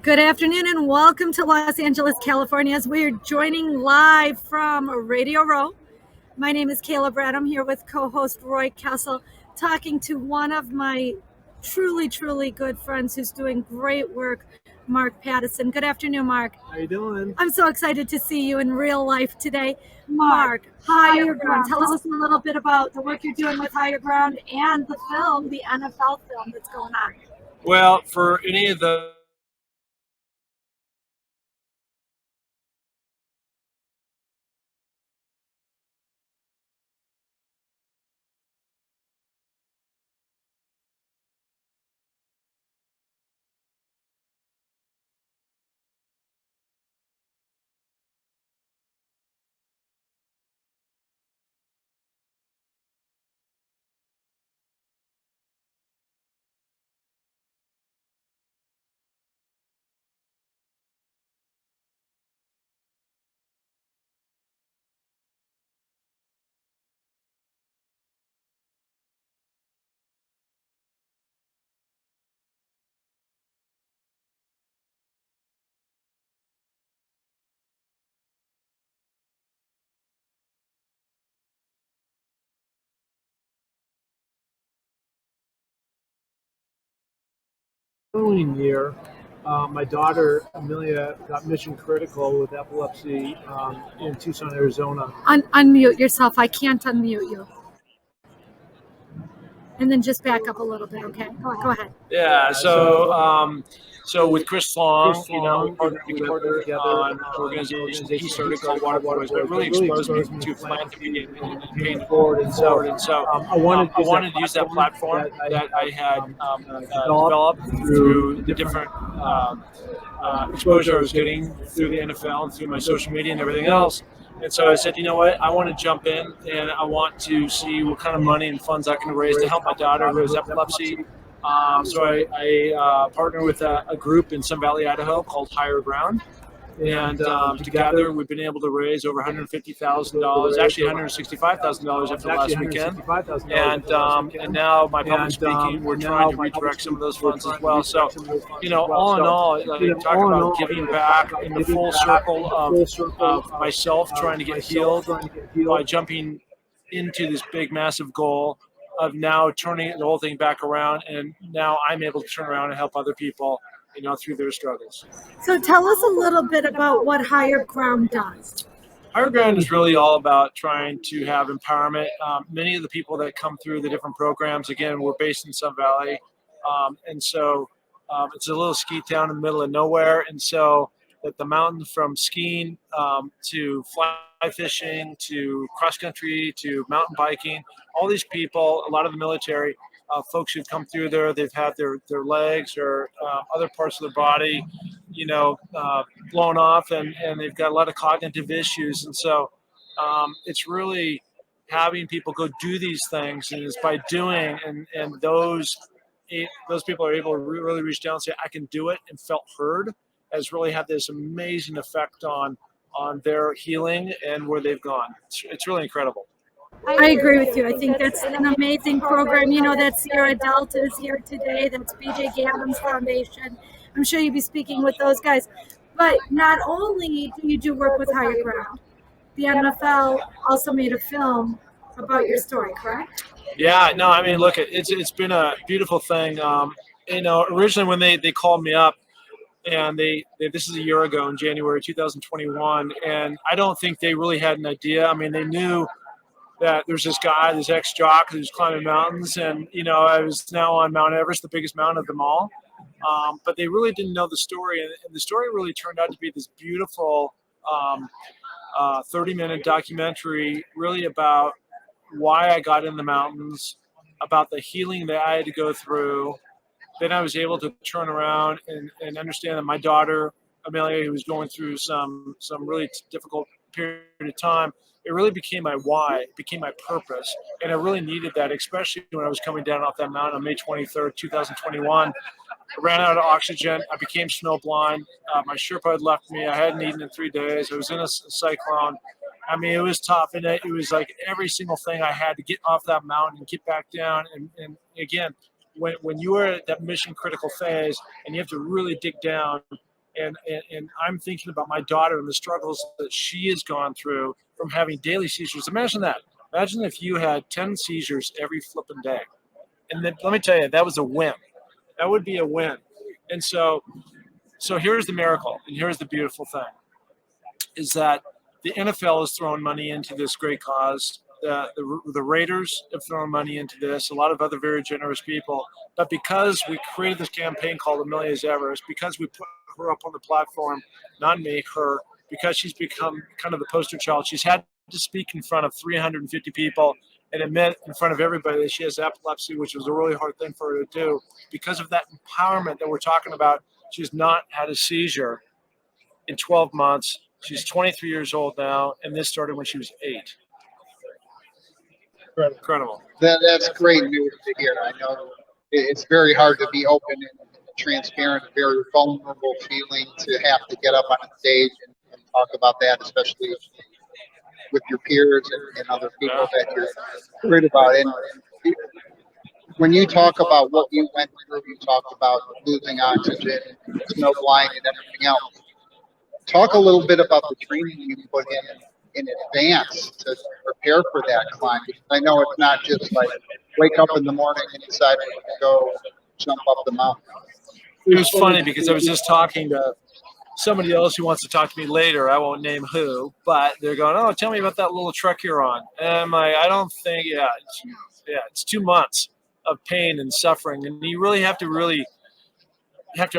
Good afternoon and welcome to Los Angeles, California, as we're joining live from Radio Row. My name is Kayla Brad. I'm here with co-host Roy Kessel, talking to one of my truly good friends who's doing great work, Mark Pattison. Good afternoon, Mark. How you doing? I'm so excited to see you in real life today. Mark, Higher Ground. Tell us a little bit about the work you're doing with Higher Ground and the film, the NFL film that's going on. Well, for any of the following year, my daughter Amelia got mission critical with epilepsy in Tucson, Arizona. Unmute yourself. I can't unmute you. And then just back up a little bit, okay? Go ahead. Yeah. So with Chris Long, we partnered together on an organization he started called Water Boys, but it really exposed me to philanthropy and paying it forward. And so I wanted to use that platform that I had developed through the different exposure I was getting through the NFL and through my social media and everything else. And so I said, you know what, I want to jump in and I want to see what kind of money and funds I can raise to help my daughter who has epilepsy. So I partner with a group in Sun Valley, Idaho called Higher Ground. And together we've been able to raise over $150,000, actually $165,000 after last weekend. And now my public speaking, we're trying to redirect some of those funds as well. So, all in all, like, talk about giving back in the full circle of myself trying to get healed by jumping into this big, massive goal of now turning the whole thing back around. And now I'm able to turn around and help other people through their struggles. So tell us a little bit about what Higher Ground does. Higher Ground is really all about trying to have empowerment. Many of the people that come through the different programs, again, we're based in Sun Valley. And so it's a little ski town in the middle of nowhere. And so that the mountain from skiing to fly fishing to cross country to mountain biking, all these people, a lot of the military, folks who've come through there, they've had their legs or other parts of their body, blown off, and they've got a lot of cognitive issues. And so it's really having people go do these things, and it's by doing, and those people are able to really reach down and say, I can do it, and felt heard, has really had this amazing effect on their healing and where they've gone. It's really incredible. I agree with you. I think that's an amazing program. That Sierra Delta is here today. That's BJ Gavin's Foundation. I'm sure you'll be speaking with those guys. But not only do you do work with Higher Ground, the NFL also made a film about your story, correct? Yeah, no, I mean, look, it's been a beautiful thing. Originally when they called me up, and this is a year ago in January 2021, and I don't think they really had an idea. I mean, they knew that there's this guy, this ex-jock who's climbing mountains, and I was now on Mount Everest, the biggest mountain of them all. But they really didn't know the story, and the story really turned out to be this beautiful 30-minute documentary, really about why I got in the mountains, about the healing that I had to go through. Then I was able to turn around and understand that my daughter Amelia, who was going through some really difficult period of time, it really became my why, it became my purpose. And I really needed that, especially when I was coming down off that mountain on May 23rd, 2021. I ran out of oxygen. I became snowblind. My Sherpa had left me. I hadn't eaten in 3 days. I was in a cyclone. I mean, it was tough. And it was like every single thing I had to get off that mountain and get back down. And again, when you are at that mission critical phase and you have to really dig down, And I'm thinking about my daughter and the struggles that she has gone through from having daily seizures. Imagine that. Imagine if you had 10 seizures every flipping day. And then let me tell you, that was a win. That would be a win. And so here's the miracle, and here's the beautiful thing, is that the NFL has thrown money into this great cause. The Raiders have thrown money into this, a lot of other very generous people. But because we created this campaign called Amelia Everest, because we put her up on the platform, not me, her, because she's become kind of the poster child, she's had to speak in front of 350 people and admit in front of everybody that she has epilepsy, which was a really hard thing for her to do. Because of that empowerment that we're talking about, she's not had a seizure in 12 months. She's 23 years old now, and this started when she was 8. Incredible. That's great news to hear. I know it's very hard to be open and transparent, a very vulnerable feeling to have to get up on a stage and talk about that, especially with your peers and other people that you're worried about. And when you talk about what you went through, you talked about losing oxygen, snow blind, and everything else. Talk a little bit about the training you put in advance to prepare for that climb. Because I know it's not just like wake up in the morning and decide to go jump up the mountain. It was funny because I was just talking to somebody else who wants to talk to me later. I won't name who, but they're going, "Oh, tell me about that little trek you're on." And I'm like, I don't think, it's 2 months of pain and suffering, and you really have to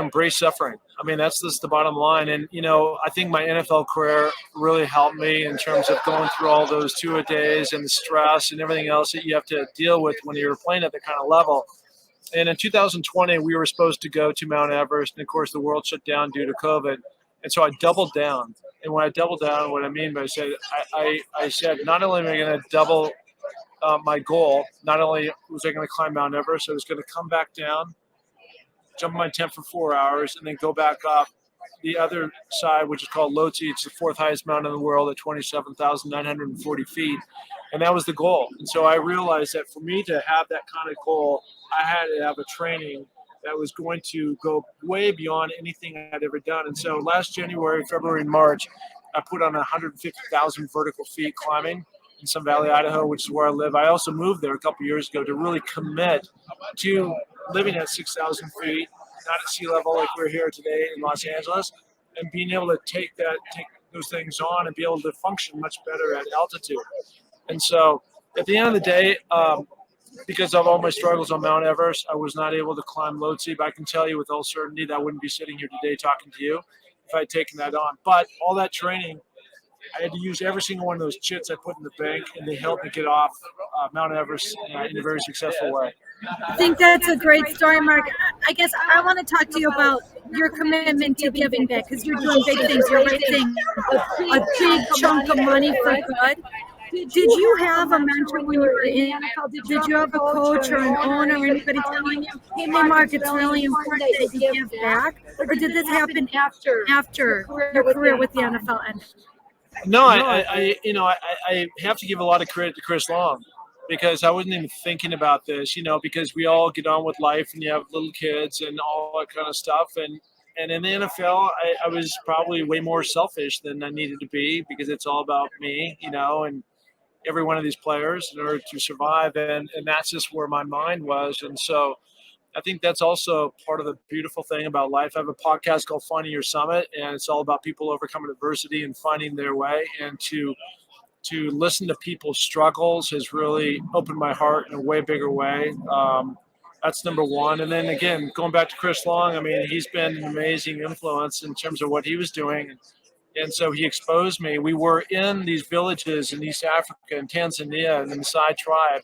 embrace suffering. I mean, that's just the bottom line. And, I think my NFL career really helped me in terms of going through all those two-a-days and the stress and everything else that you have to deal with when you're playing at that kind of level. And in 2020, we were supposed to go to Mount Everest. And, of course, the world shut down due to COVID. And so I doubled down. And when I doubled down, what I mean by I said, not only am I going to double my goal, not only was I going to climb Mount Everest, I was going to come back down, jump in my tent for 4 hours, and then go back up the other side, which is called Lhotse. It's the 4th highest mountain in the world at 27,940 feet. And that was the goal. And so I realized that for me to have that kind of goal, I had to have a training that was going to go way beyond anything I'd ever done. And so last January, February, and March, I put on 150,000 vertical feet climbing in Sun Valley, Idaho, which is where I live. I also moved there a couple of years ago to really commit to living at 6,000 feet, not at sea level like we're here today in Los Angeles, and being able to take those things on and be able to function much better at altitude. And so at the end of the day, because of all my struggles on Mount Everest, I was not able to climb Lhotse, but I can tell you with all certainty that I wouldn't be sitting here today talking to you if I had taken that on. But all that training, I had to use every single one of those chits I put in the bank, and they helped me get off Mount Everest in a very successful way. I think that's a great story, Mark. I guess I want to talk to you about your commitment to giving back, because you're doing big things. You're raising a big chunk of money for good. Did you have a mentor when you were in NFL? Did you have a coach or an owner or anybody telling you, hey, Mark, it's really important that you give back? Or did this happen after your career with the NFL ended? No, I have to give a lot of credit to Chris Long, because I wasn't even thinking about this, because we all get on with life and you have little kids and all that kind of stuff. And in the NFL, I was probably way more selfish than I needed to be, because it's all about me, and every one of these players in order to survive. And that's just where my mind was. And so I think that's also part of the beautiful thing about life. I have a podcast called Finding Your Summit, and it's all about people overcoming adversity and finding their way. And to listen to people's struggles has really opened my heart in a way bigger way. That's number one. And then again, going back to Chris Long, I mean, he's been an amazing influence in terms of what he was doing. And so he exposed me. We were in these villages in East Africa and Tanzania and the Maasai tribe,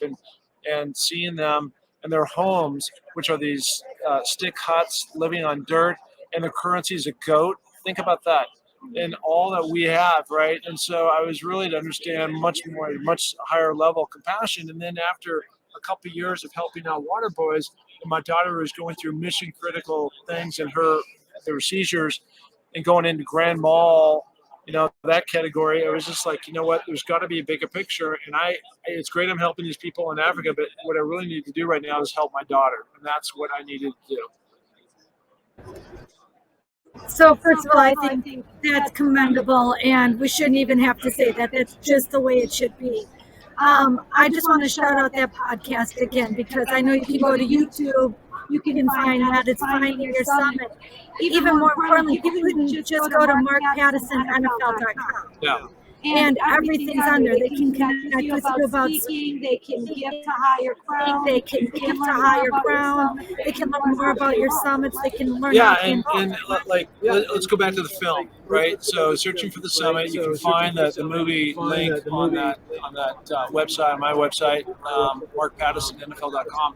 and seeing them and their homes, which are these stick huts living on dirt, and the currency is a goat. Think about that. And all that we have, right? And so I was really to understand much higher level compassion. And then after a couple of years of helping out water boys, and my daughter was going through mission critical things, and there were seizures, and going into Grand Mal, that category, I was just like, you know what, there's got to be a bigger picture. And it's great I'm helping these people in Africa, but what I really need to do right now is help my daughter. And that's what I needed to do. So first of all, I think that's commendable, and we shouldn't even have to say that. That's just the way it should be. I just want to shout out that podcast again because I know you can go to YouTube, you can find that it's Finding Your Summit. Even more importantly, people can just go to markpattisinnfl.com. Yeah. And everything's on there. They can connect with you about speaking. They can give to Higher Ground. They can give to Higher Ground. They can learn more about your summits. They can learn. Yeah, and like let's go back to the film, right? So searching for the summit, you can find the movie link on that website, on my website, markpattisinnfl.com.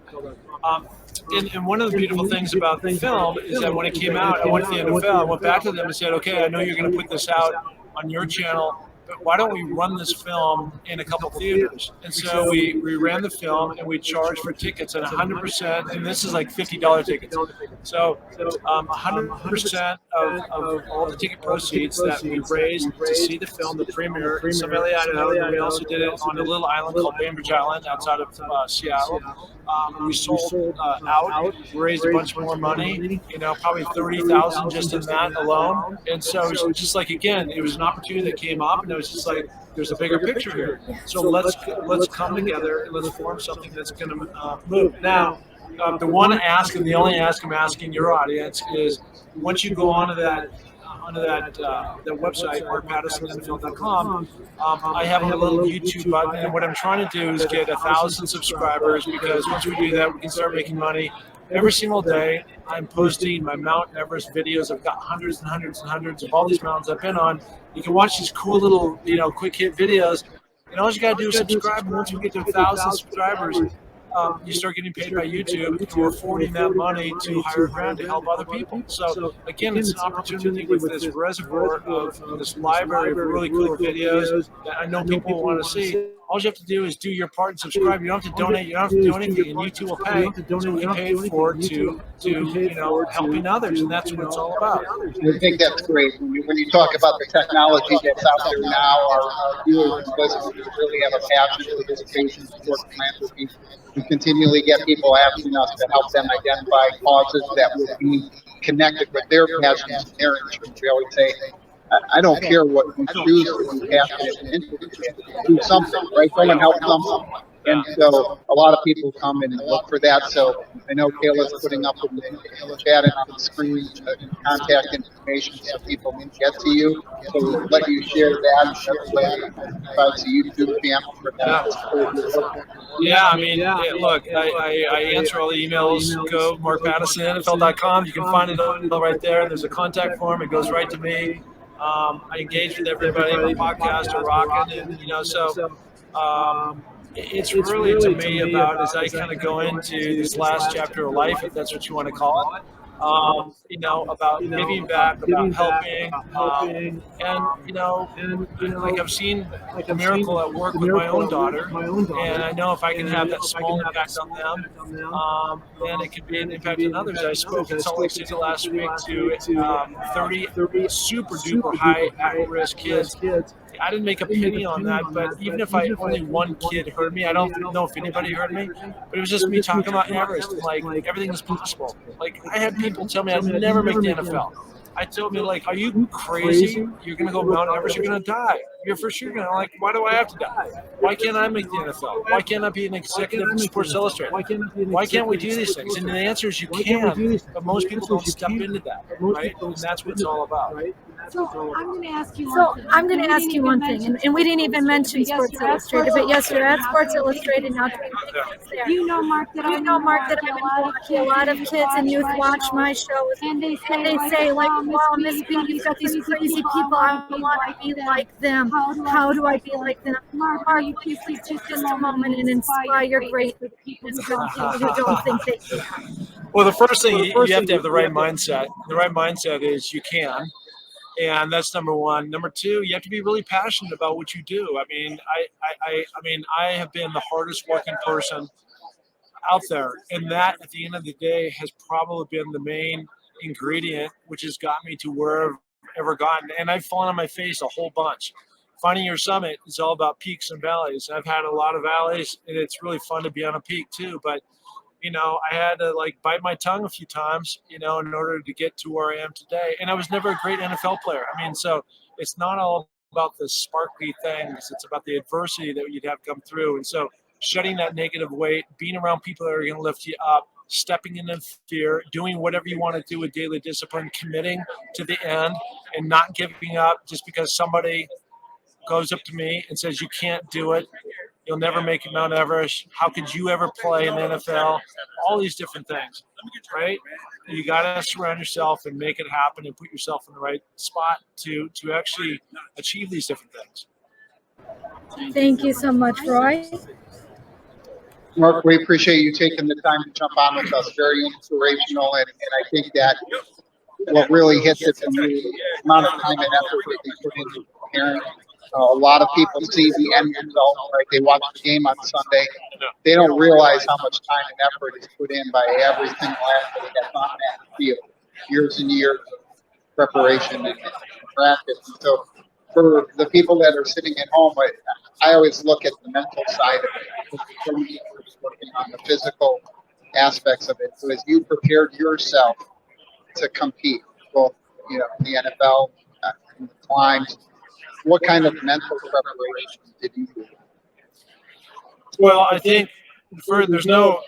And one of the beautiful things about the film is that when it came out, I went to the NFL, I went back to them and said, okay, I know you're going to put this out on your channel, but why don't we run this film in a couple theaters? And so we ran the film and we charged for tickets at 100%, and this is like $50 tickets. So 100% of all the ticket proceeds that we raised to see the film, the premiere in Some Valley, Idaho, and we also did it on a little island called Bainbridge Island outside of Seattle. We sold out, raised a bunch more money, probably $30,000 just in that alone. And so it was just like, again, it was an opportunity that came up, and it was just like, there's a bigger picture here. So let's come together and let's form something that's going to move. Now, the one ask, and the only ask I'm asking your audience is, once you go onto that website, markpattisinnfl.com, I have a little YouTube button, and what I'm trying to do is get 1,000 subscribers, because once we do that, we can start making money. Every single day, I'm posting my Mount Everest videos. I've got hundreds and hundreds and hundreds of all these mountains I've been on. You can watch these cool little, quick hit videos. And all you got to do is subscribe. And once we get to 1,000 subscribers, you start getting paid by YouTube, and we're forwarding that money to Higher Ground to help other people. So again, it's an opportunity with this reservoir of this library of really cool videos that I know people want to see. All you have to do is do your part and subscribe. You don't have to donate. You don't have to do anything, and YouTube will pay. So we pay it forward to helping others, and that's what it's all about. I think that's great. When you talk about the technology that's out there now, our viewers and listeners really have a passion for education, support philanthropy. We continually get people asking us to help them identify causes that will be connected with their passions and their interests. We always say, I don't care what you choose to be passionate and interested in. Do something, right? Go and help someone. And so a lot of people come and look for that. So I know Kayla's putting up in the chat and on the screen contact information so people can get to you. So we'll let you share that. Besides the YouTube channel for that. Yeah, I mean, look, I answer all the emails. Go markpattisinnfl.com. You can find it right there. There's a contact form. It goes right to me. I engage with everybody. My podcast are rocking, and so it's really to me about, as I kind of go into this last chapter of life, if that's what you want to call it. About giving back, about helping, and like I've seen a miracle at work with my own daughter, and I know if I can have that small impact on them, then it could be an impact on others. I spoke in Salt Lake City last week to 30 super duper high at-risk kids. I didn't make a penny on that, but even if only one kid heard me, I don't know if anybody heard me, but it was just me talking about Everest, and like everything is possible. Like I had people tell me I'd never make the NFL. I told me, like, are you crazy? You're going to go Mount Everest, you're going to die. You're for sure going to, why do I have to die? Why can't I make the NFL? Why can't I be an executive in Sports Illustrated? Why can't we do these things? And the answer is you can, but most people don't step into that, right? And that's what it's all about. So I'm going to ask you one thing, and we didn't even mention Sports Illustrated, but yes, you're at Sports Illustrated now. You know, Mark, that I've been watching a lot of kids and youth watch my shows, and they say, wow, Miss B, you've got these crazy people. I want to be like them. How do I be like them? Mark, you please take just a moment and inspire great people who don't think they can. Well, the first thing, you have to have the right mindset. The right mindset is you can. And that's number one. Number two, you have to be really passionate about what you do. I mean, I have been the hardest working person out there, and that at the end of the day has probably been the main ingredient which has got me to where I've ever gotten. And I've fallen on my face a whole bunch. Finding Your Summit is all about peaks and valleys. I've had a lot of valleys, and it's really fun to be on a peak too. But I had to like bite my tongue a few times, in order to get to where I am today. And I was never a great NFL player. I mean, so it's not all about the sparkly things. It's about the adversity that you'd have come through. And so shedding that negative weight, being around people that are going to lift you up, stepping into fear, doing whatever you want to do with daily discipline, committing to the end and not giving up just because somebody goes up to me and says, you can't do it. You'll never make it Mount Everest. How could you ever play in the NFL? All these different things, right? You got to surround yourself and make it happen and put yourself in the right spot to actually achieve these different things. Thank you so much, Roy. Mark, we appreciate you taking the time to jump on with us. Very inspirational, and I think that what really hits it for me is the amount of time and effort that they put into preparing. A lot of people see the end result, right? They watch the game on Sunday. They don't realize how much time and effort is put in by every single athlete that's on that field. Years and years of preparation and practice. And so for the people that are sitting at home, I always look at the mental side of it. Because so many people are just working on the physical aspects of it. So as you prepared yourself to compete, both in the NFL, in the climbs, what kind of mental preparation did you do? Well, I think there's no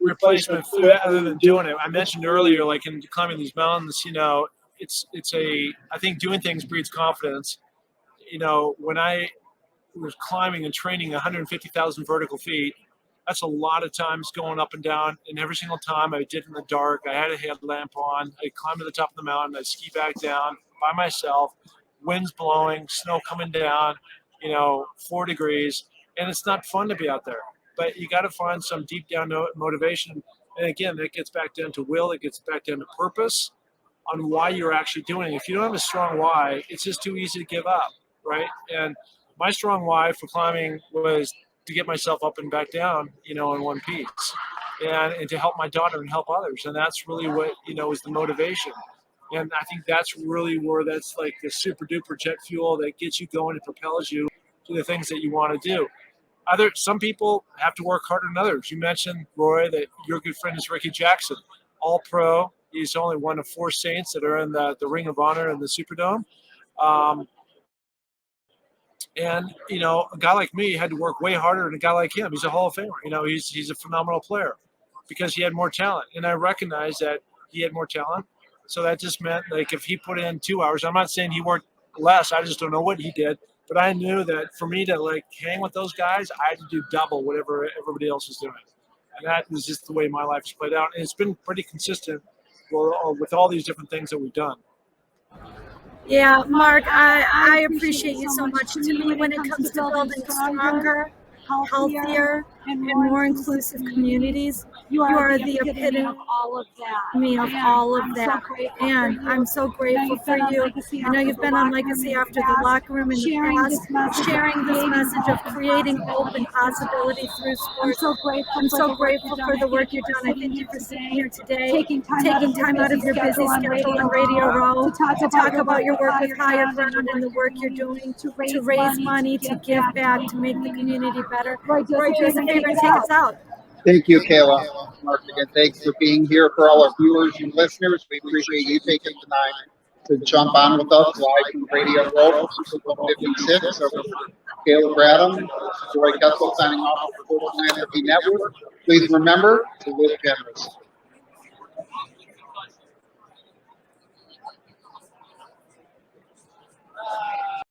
replacement for that other than doing it. I mentioned earlier, like in climbing these mountains, I think doing things breeds confidence. When I was climbing and training 150,000 vertical feet, that's a lot of times going up and down. And every single time I did it in the dark, I had a headlamp on. I climbed to the top of the mountain. I ski back down by myself. Winds blowing, snow coming down, 4 degrees. And it's not fun to be out there. But you got to find some deep down motivation. And again, that gets back down to will. It gets back down to purpose on why you're actually doing it. If you don't have a strong why, it's just too easy to give up, right? And my strong why for climbing was to get myself up and back down, in one piece. And to help my daughter and help others. And that's really what, is the motivation. And I think that's really where that's like the super duper jet fuel that gets you going and propels you to the things that you want to do. Some people have to work harder than others. You mentioned, Roy, that your good friend is Ricky Jackson, all pro. He's only one of 4 Saints that are in the Ring of Honor in the Superdome. And, a guy like me had to work way harder than a guy like him. He's a Hall of Famer. He's a phenomenal player because he had more talent. And I recognize that he had more talent. So that just meant, like, if he put in 2 hours, I'm not saying he worked less. I just don't know what he did. But I knew that for me to, like, hang with those guys, I had to do double whatever everybody else was doing. And that was just the way my life has played out. And it's been pretty consistent with all these different things that we've done. Yeah, Mark, I appreciate you so much. To me, when it comes to building stronger, healthier, and more inclusive communities, you are the epitome of all of that. And I'm so grateful for you. I know you've been on Legacy After the Locker Room in the past, sharing this message of creating hope and possibility through sports. I'm so grateful for the work you've done. I thank you for sitting here today, taking time out of your busy schedule on Radio Row to talk about your work with Higher Ground and the work you're doing to raise money, to give back, to make the community better. Roy, do us a favor and take us out. Thank you, Kayla. Mark, again, thanks for being here. For all our viewers and listeners, we appreciate you taking the time to jump on with us live from Radio Row, Super Bowl 56. So, Kayla Bradham, Roy Kessel signing off for the Philanthropy Network. Please remember to live generous.